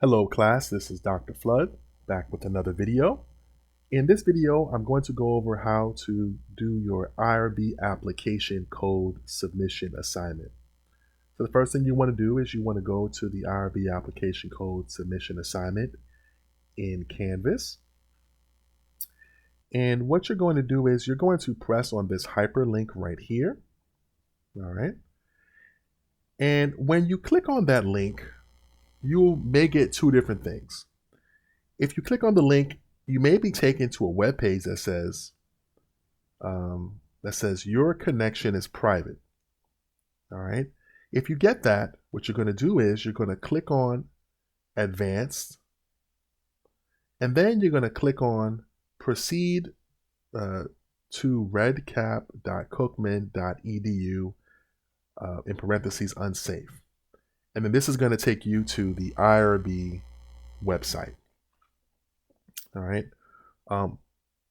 Hello class, this is Dr. Flood back with another video. In this video, I'm going to go over how to do your IRB application code submission assignment. So the first thing you want to do is you want to go to the IRB application code submission assignment in Canvas. And what you're going to do is you're going to press on this hyperlink right here. All right. And when you click on that link, you may get two different things. If you click on the link, you may be taken to a web page that says your connection is private. All right. If you get that, what you're going to do is you're going to click on Advanced, and then you're going to click on Proceed to redcap.cookman.edu in parentheses unsafe. And then this is going to take you to the IRB website. All right.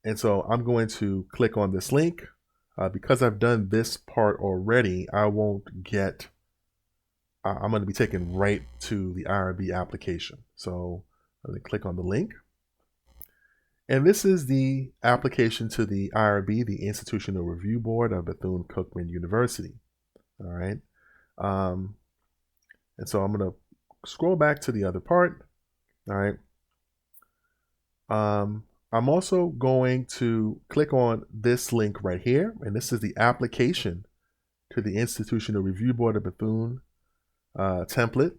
And so I'm going to click on this link. Because I've done this part already, I'm going to be taken right to the IRB application. So I'm going to click on the link. And this is the application to the IRB, the Institutional Review Board of Bethune-Cookman University. All right. And so I'm going to scroll back to the other part. All right. I'm also going to click on this link right here, and this is the application to the Institutional Review Board of Bethune template.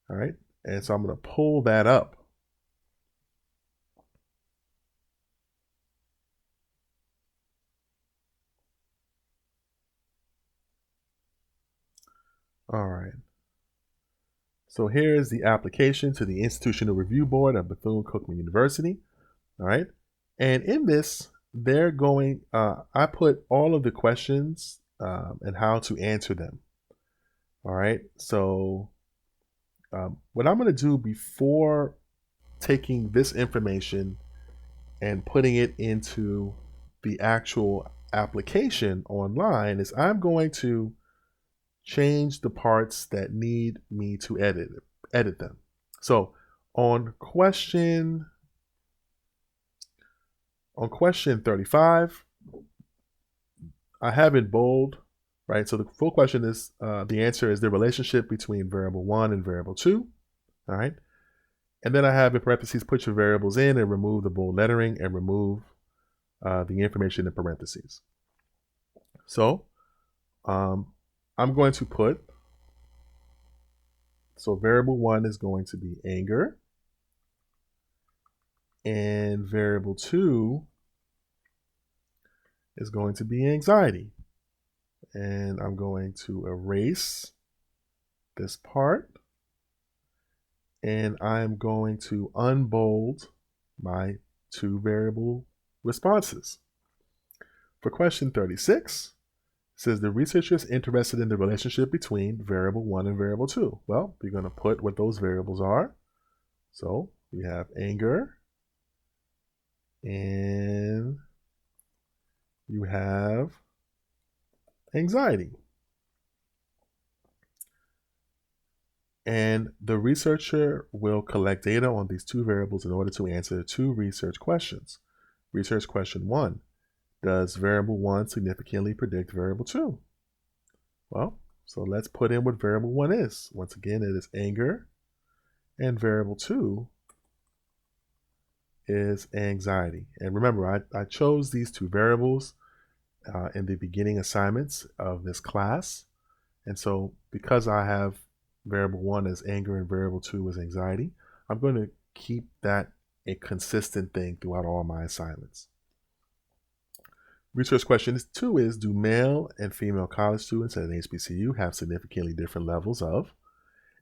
All right, and so I'm going to pull that up. All right. So here is the application to the Institutional Review Board of Bethune-Cookman University. All right. And in this, they're going, I put all of the questions and how to answer them. All right. So what I'm going to do before taking this information and putting it into the actual application online is I'm going to change the parts that need me to edit them. So on question 35, I have in bold, right? So the full question is, the answer is the relationship between variable 1 and variable 2, all right? And then I have in parentheses, put your variables in and remove the bold lettering and remove the information in parentheses. So I'm going to put, so variable 1 is going to be anger, and variable 2 is going to be anxiety. And I'm going to erase this part, and I'm going to unbold my two variable responses. For question 36, it says the researcher is interested in the relationship between variable 1 and variable 2. Well, you're going to put what those variables are. So we have anger, and you have anxiety. And the researcher will collect data on these two variables in order to answer two research questions. Research question 1, does variable 1 significantly predict variable 2? Well, so let's put in what variable 1 is. Once again, it is anger, and variable 2 is anxiety. And remember, I chose these two variables in the beginning assignments of this class. And so because I have variable 1 as anger and variable 2 as anxiety, I'm going to keep that a consistent thing throughout all my assignments. Research question 2 is, do male and female college students at an HBCU have significantly different levels of?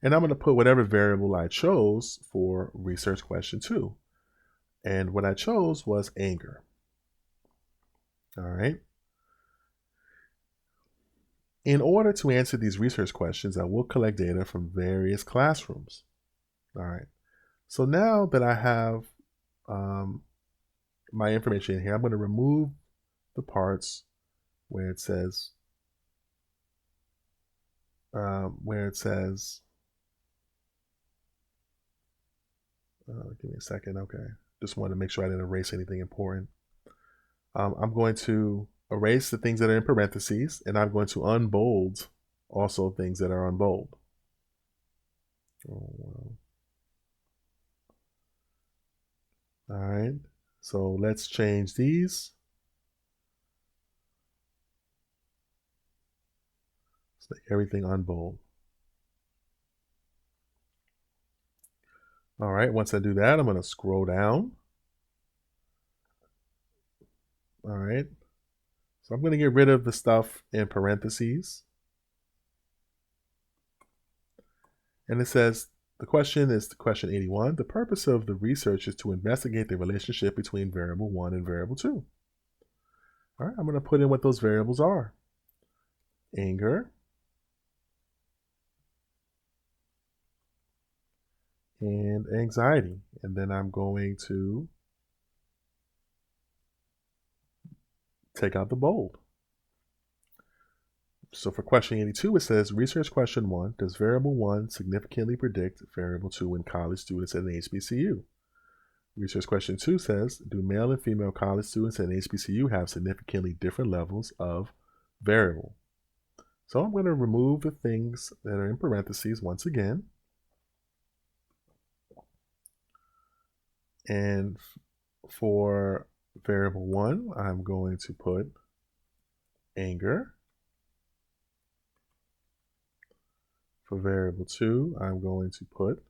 And I'm going to put whatever variable I chose for research question 2. And what I chose was anger. All right. In order to answer these research questions, I will collect data from various classrooms. All right. So now that I have my information in here, I'm going to remove the parts where it says Give me a second. Okay. Just wanted to make sure I didn't erase anything important. I'm going to erase the things that are in parentheses, and I'm going to unbold also things that are unbold. Oh, well. All right. So let's change these. Let's make everything unbold. All right. Once I do that, I'm going to scroll down. All right. So I'm going to get rid of the stuff in parentheses. And it says, the question is question 81. The purpose of the research is to investigate the relationship between variable 1 and variable 2. All right, I'm going to put in what those variables are. Anger and anxiety. And then I'm going to take out the bold. So for question 82, it says, research question 1, does variable 1 significantly predict variable 2 in college students at an HBCU? Research question 2 says, do male and female college students at an HBCU have significantly different levels of variable? So I'm going to remove the things that are in parentheses once again. And for variable 1, I'm going to put anger. For variable 2, I'm going to put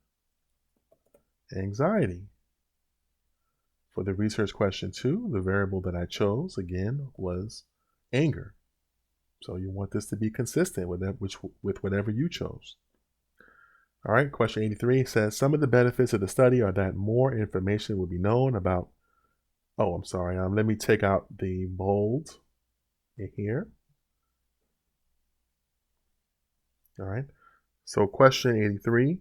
anxiety. For the research question 2, the variable that I chose, again, was anger. So you want this to be consistent with whatever you chose. All right, question 83 says, some of the benefits of the study are that more information will be known about, oh, I'm sorry, let me take out the bold in here. All right, so question 83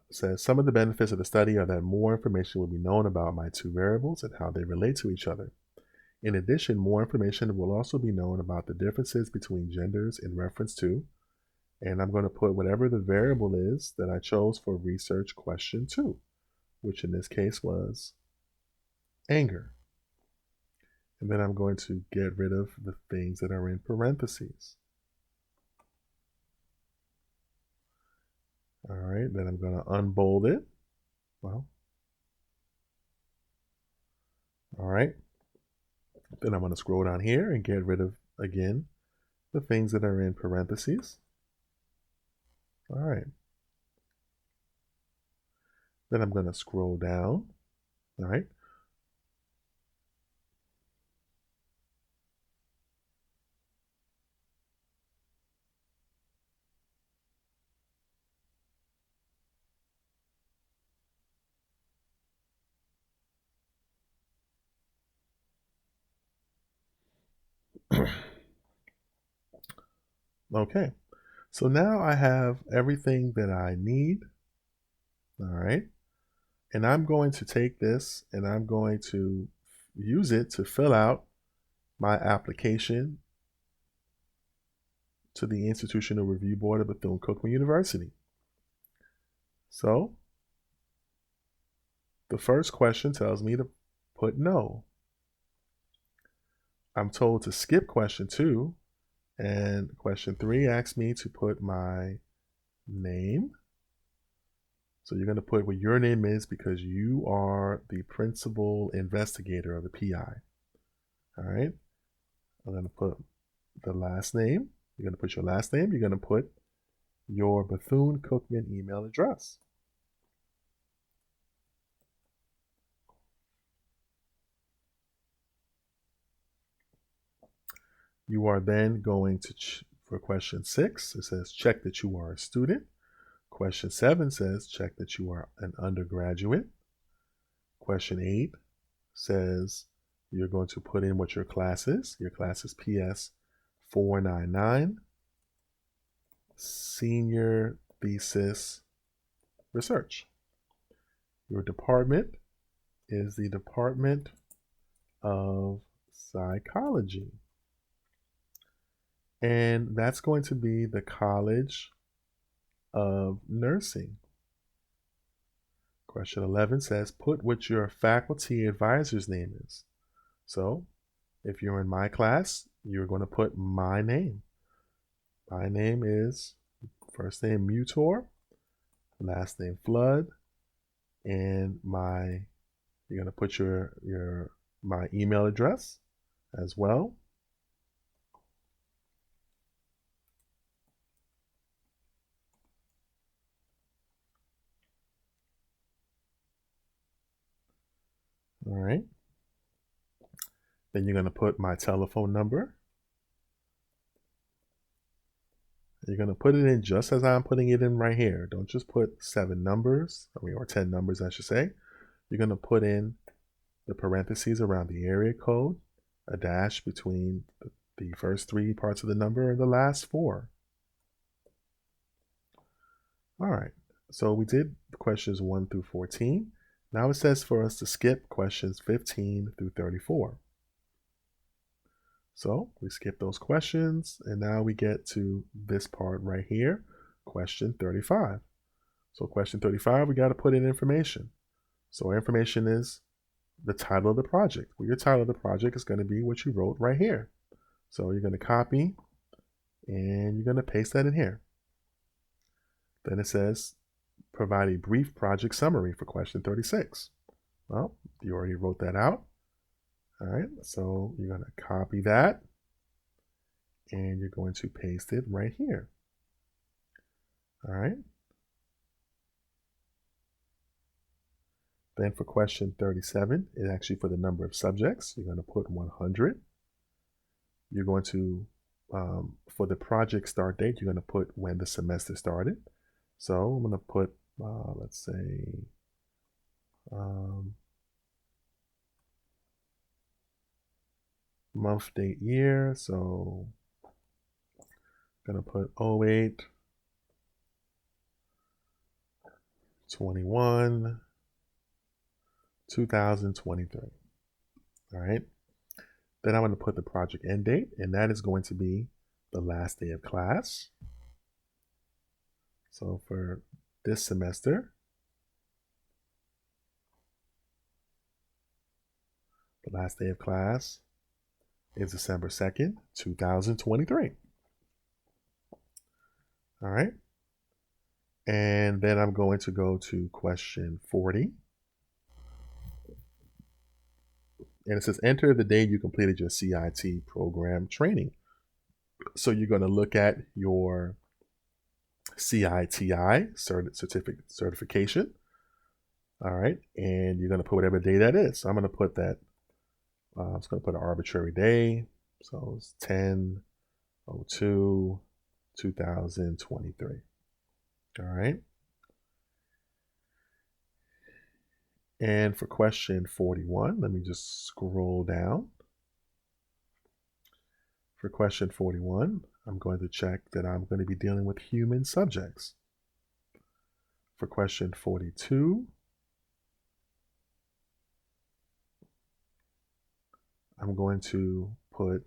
says, some of the benefits of the study are that more information will be known about my two variables and how they relate to each other. In addition, more information will also be known about the differences between genders in reference to, and I'm going to put whatever the variable is that I chose for research question 2, which in this case was anger. And then I'm going to get rid of the things that are in parentheses. All right, then I'm going to unbold it. Well, all right. Then I'm going to scroll down here and get rid of, again, the things that are in parentheses. All right. Then I'm going to scroll down. All right. Okay. So now I have everything that I need. All right. And I'm going to take this and I'm going to use it to fill out my application to the Institutional Review Board of Bethune-Cookman University. So the first question tells me to put no. I'm told to skip question 2, and question 3 asks me to put my name. So you're going to put what your name is because you are the principal investigator of the PI. All right. I'm going to put the last name. You're going to put your last name. You're going to put your Bethune-Cookman email address. You are then going to, for question 6, it says check that you are a student. Question 7 says check that you are an undergraduate. Question 8 says you're going to put in what your class is. Your class is PS 499, Senior Thesis Research. Your department is the Department of Psychology. And that's going to be the College of Nursing. Question 11 says, put what your faculty advisor's name is. So if you're in my class, you're going to put my name. My name is first name Mu-tor, last name Flood, and you're going to put my email address as well. All right. Then you're going to put my telephone number. You're going to put it in just as I'm putting it in right here. Don't just put 7 numbers, or 10 numbers, I should say. You're going to put in the parentheses around the area code, a dash between the first 3 parts of the number and the last 4. All right, so we did questions 1 through 14. Now it says for us to skip questions 15 through 34. So we skip those questions, and now we get to this part right here, question 35. So question 35, we got to put in information. So our information is the title of the project. Well, your title of the project is going to be what you wrote right here. So you're going to copy, and you're going to paste that in here. Then it says, provide a brief project summary for question 36. Well, you already wrote that out. All right, so you're going to copy that, and you're going to paste it right here. All right. Then for question 37, it's actually for the number of subjects. You're going to put 100. You're going to, for the project start date, you're going to put when the semester started. So I'm going to put, let's say, month, date, year. So I'm going to put 08, 21, 2023. All right. Then I'm going to put the project end date, and that is going to be the last day of class. So for this semester, the last day of class is December 2nd, 2023. All right. And then I'm going to go to question 40. And it says, enter the day you completed your CIT program training. So you're going to look at your CITI certification. All right. And you're going to put whatever day that is. So I'm going to put that, I'm just going to put an arbitrary day. So it's 10/02/2023. All right. And for question 41, let me just scroll down. For question 41, I'm going to check that I'm going to be dealing with human subjects. For question 42, I'm going to put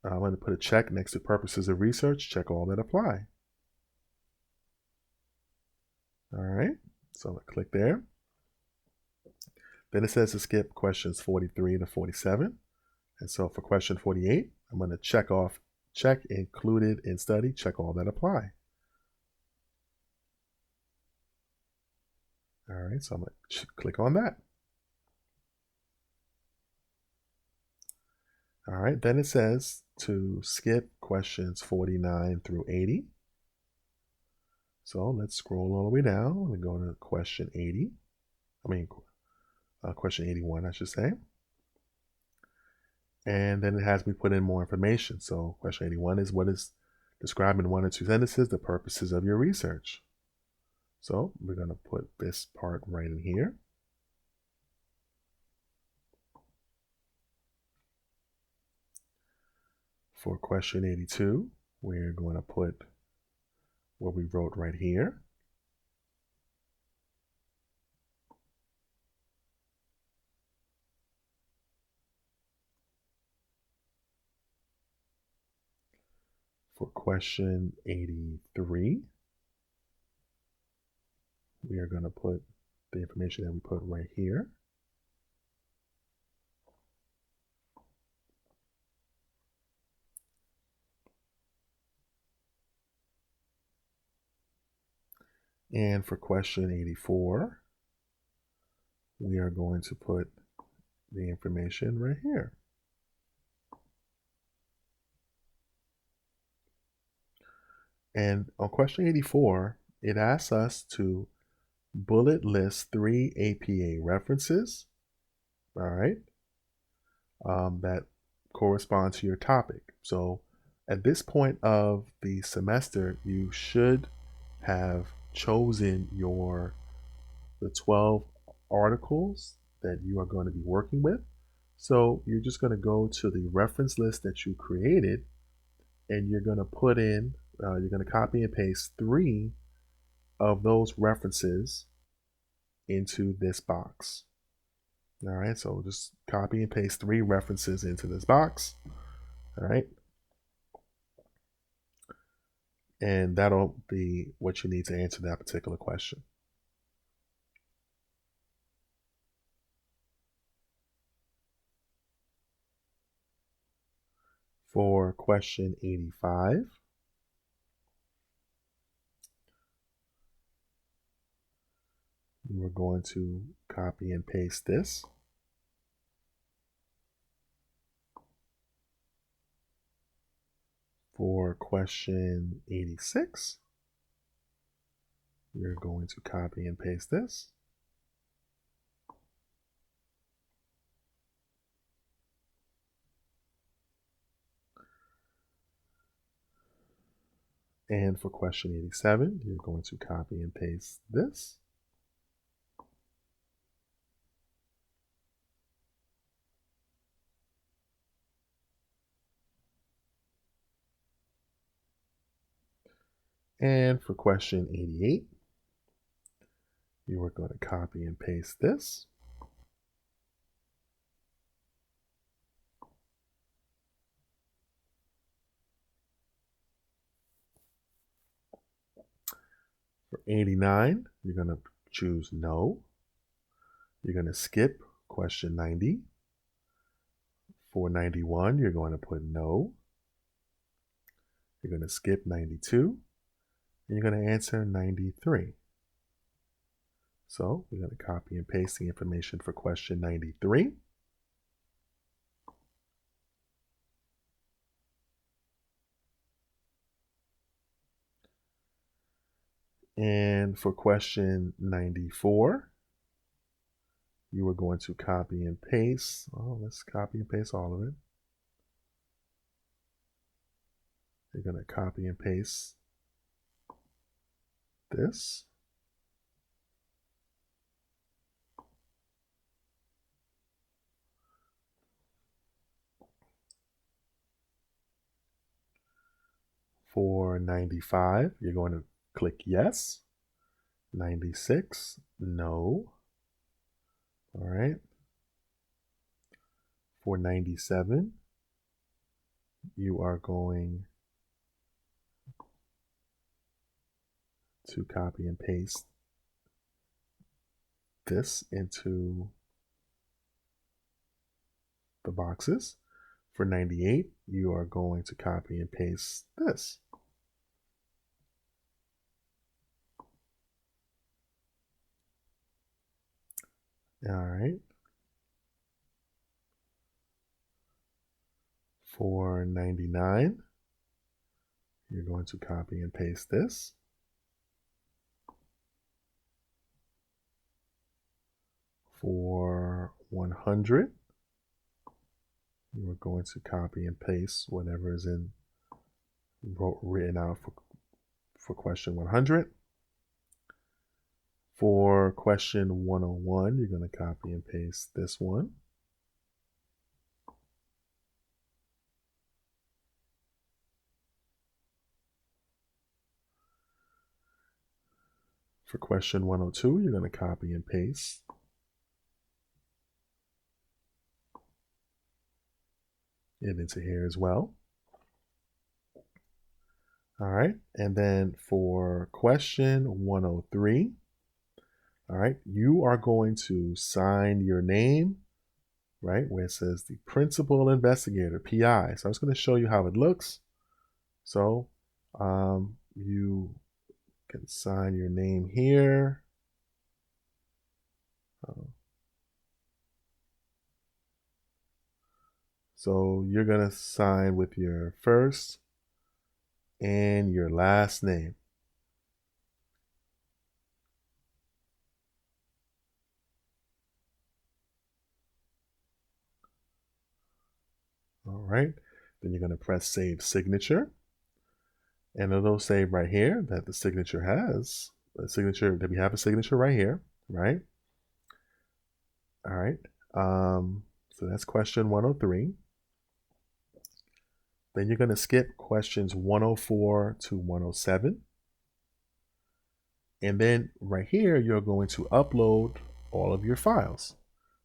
a check next to purposes of research, check all that apply. All right, so I'm going to click there. Then it says to skip questions 43 to 47. And so for question 48, I'm going to check included in study, check all that apply. All right, so I'm going to click on that. All right, then it says to skip questions 49 through 80. So let's scroll all the way down and go to question 80. Question 81, I should say. And then it has me put in more information. So question 81 is what is described in 1 or 2 sentences the purposes of your research. So we're going to put this part right in here. For question 82, we're going to put what we wrote right here. For question 83, we are going to put the information that we put right here. And for question 84, we are going to put the information right here. And on question 84, it asks us to bullet list 3 APA references, all right, that correspond to your topic. So at this point of the semester, you should have chosen the 12 articles that you are going to be working with. So you're just going to go to the reference list that you created, and you're going to put in, you're going to copy and paste 3 of those references into this box. All right, so just copy and paste 3 references into this box. All right, and that'll be what you need to answer that particular question. For question 85, we're going to copy and paste this. For question 86, we're going to copy and paste this. And for question 87, you're going to copy and paste this. And for question 88, you are going to copy and paste this. For 89, you're going to choose no. You're going to skip question 90. For 91, you're going to put no. You're going to skip 92. And you're going to answer 93. So we're going to copy and paste the information for question 93. And for question 94, you are going to copy and paste. Oh, let's copy and paste all of it. You're going to copy and paste this. For 95, you're going to click yes. 96, no. All right. For 97, you are going to copy and paste this into the boxes. For 98, you are going to copy and paste this. All right. For 99, you're going to copy and paste this. For 100, you are going to copy and paste whatever is written out for question 100. For question 101, you're going to copy and paste this one. For question 102, you're going to copy and paste it into here as well. All right, and then for question 103, All right, you are going to sign your name, right, where it says the principal investigator, PI. So I'm just going to show you how it looks. So you can sign your name here. So you're going to sign with your first and your last name. All right. Then you're going to press Save Signature. And it'll say right here that the signature has a signature, that we have a signature right here, right? All right. So that's question 103. Then you're going to skip questions 104 to 107. And then right here, you're going to upload all of your files.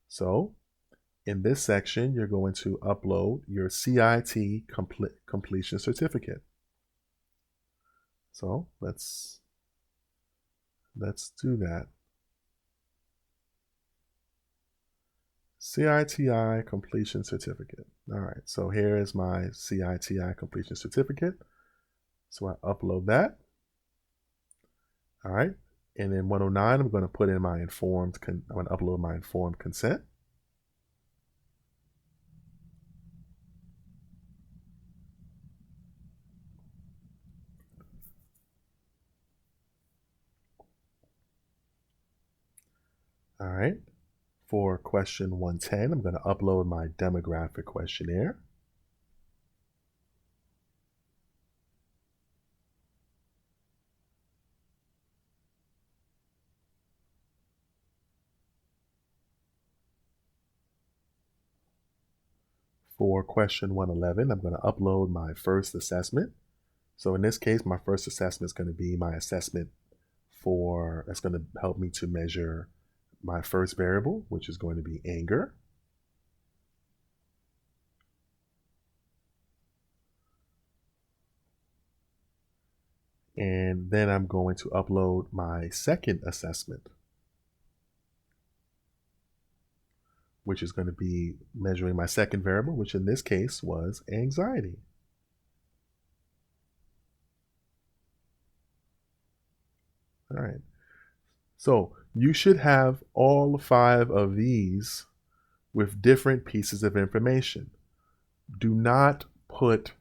So in this section, you're going to upload your CIT completion certificate. So let's do that. CITI completion certificate. All right, so here is my CITI completion certificate. So I upload that. All right, and in 109, I'm going to put in my I'm going to upload my informed consent. All right, for question 110, I'm going to upload my demographic questionnaire. For question 111, I'm going to upload my first assessment. So in this case, my first assessment is going to be my assessment that's going to help me to measure my first variable, which is going to be anger. And then I'm going to upload my second assessment, which is going to be measuring my second variable, which in this case was anxiety. All right. So you should have all 5 of these with different pieces of information. Do not put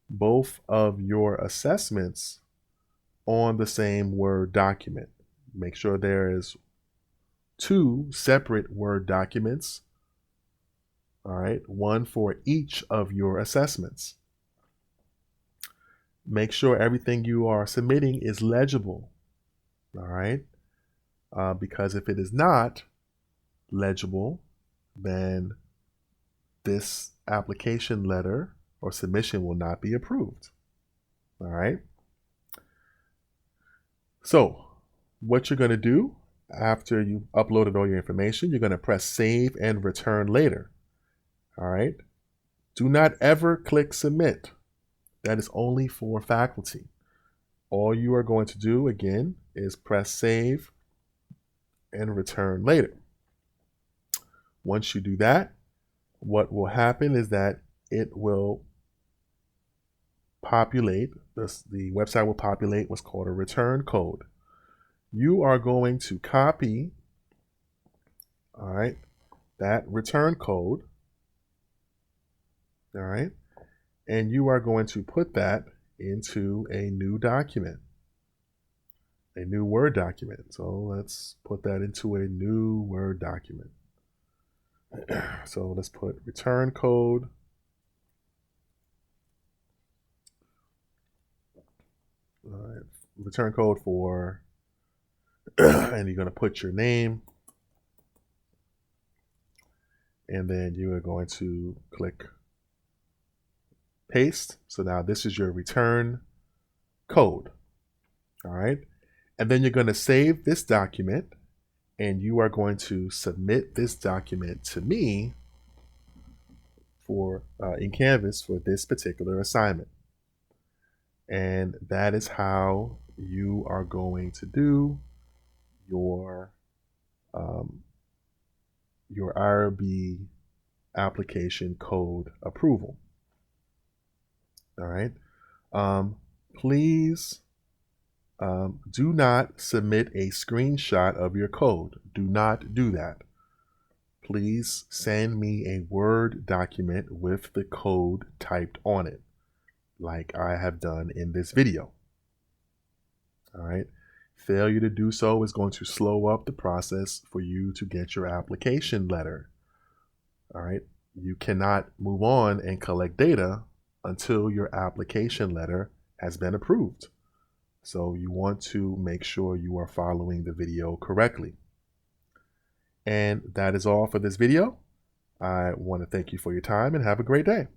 both of your assessments on the same Word document. Make sure there is 2 separate Word documents, all right, one for each of your assessments. Make sure everything you are submitting is legible, all right, because if it is not legible, then this application letter or submission will not be approved, all right. So what you're going to do after you uploaded all your information, you're going to press Save and Return Later. All right. Do not ever click Submit. That is only for faculty. All you are going to do, again, is press Save and Return Later. Once you do that, what will happen is that it will populate, the website will populate what's called a return code. You are going to copy, all right, that return code, all right, and you are going to put that into a new document, a new Word document. So let's put that into a new Word document. So let's put return code. Return code for, and you're going to put your name, and then you are going to click paste. So now this is your return code. All right. And then you're going to save this document, and you are going to submit this document to me for in Canvas for this particular assignment. And that is how you are going to do your your IRB application code approval. All right. Please do not submit a screenshot of your code. Do not do that. Please send me a Word document with the code typed on it, like I have done in this video. All right. Failure to do so is going to slow up the process for you to get your application letter. All right. You cannot move on and collect data until your application letter has been approved. So you want to make sure you are following the video correctly. And that is all for this video. I want to thank you for your time and have a great day.